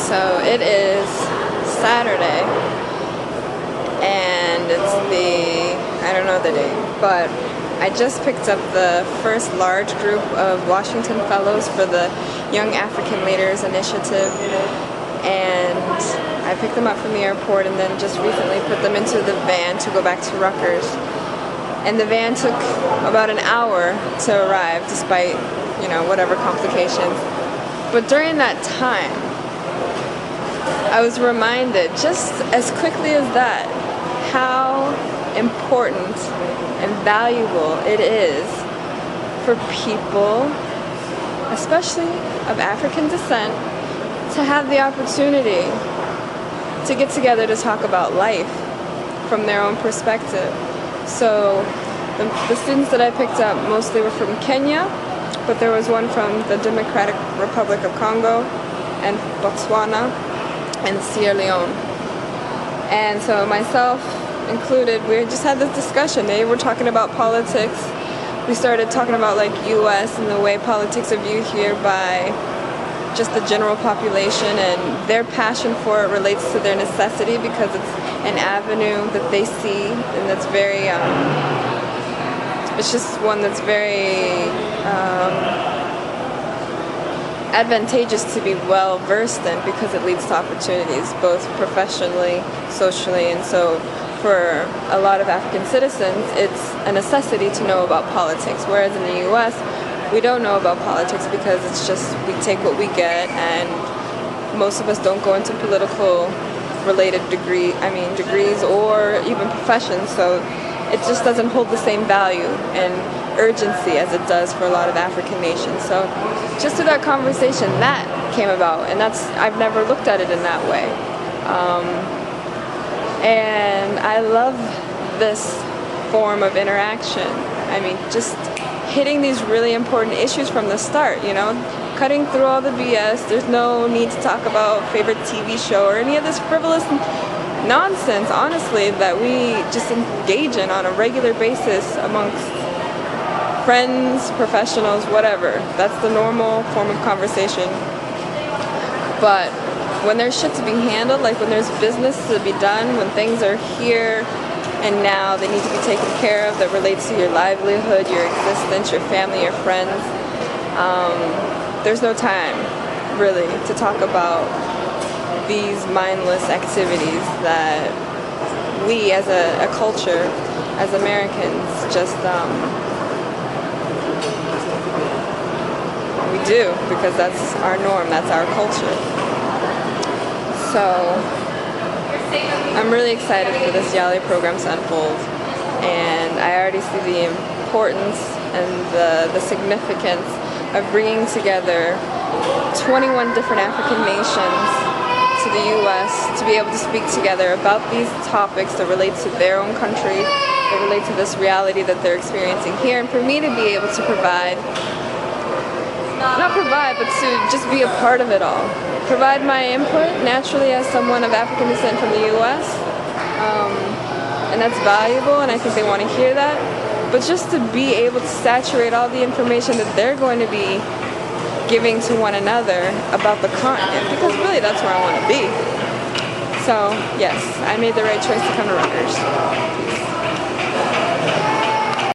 So it is Saturday, and it's I don't know the date, but I just picked up the first large group of Washington Fellows for the Young African Leaders Initiative, and I picked them up from the airport and then just recently put them into the van to go back to Rutgers. And the van took about an hour to arrive despite, whatever complications. But during that time, I was reminded, just as quickly as that, how important and valuable it is for people, especially of African descent, to have the opportunity to get together to talk about life from their own perspective. So the students that I picked up mostly were from Kenya, but there was one from the Democratic Republic of Congo and Botswana and Sierra Leone. And so myself included, we just had this discussion. They were talking about politics. We started talking about US and the way politics are viewed here by just the general population, and their passion for it relates to their necessity because it's an avenue that they see, and that's very, it's just one that's very advantageous to be well versed in because it leads to opportunities both professionally, socially, and so for a lot of African citizens it's a necessity to know about politics, whereas in the US we don't know about politics because it's just we take what we get, and most of us don't go into political related degrees or even professions, so it just doesn't hold the same value and urgency as it does for a lot of African nations. So just through that conversation that came about, and I've never looked at it in that way. And I love this form of interaction. Just hitting these really important issues from the start, cutting through all the BS. There's no need to talk about favorite TV show or any of this frivolous nonsense, honestly, that we just engage in on a regular basis amongst friends, professionals, whatever. That's the normal form of conversation. But when there's shit to be handled, when there's business to be done, when things are here and now, they need to be taken care of, that relates to your livelihood, your existence, your family, your friends, there's no time, really, to talk about these mindless activities that we as a culture, as Americans, just we do, because that's our norm, that's our culture. So I'm really excited for this YALI program to unfold, and I already see the importance and the significance of bringing together 21 different African nations to the U.S. to be able to speak together about these topics that relate to their own country, that relate to this reality that they're experiencing here, and for me to be able to but to just be a part of it all. Provide my input naturally as someone of African descent from the U.S. And that's valuable, and I think they want to hear that. But just to be able to saturate all the information that they're going to be giving to one another about the continent, because really that's where I want to be. So yes, I made the right choice to come to Rutgers.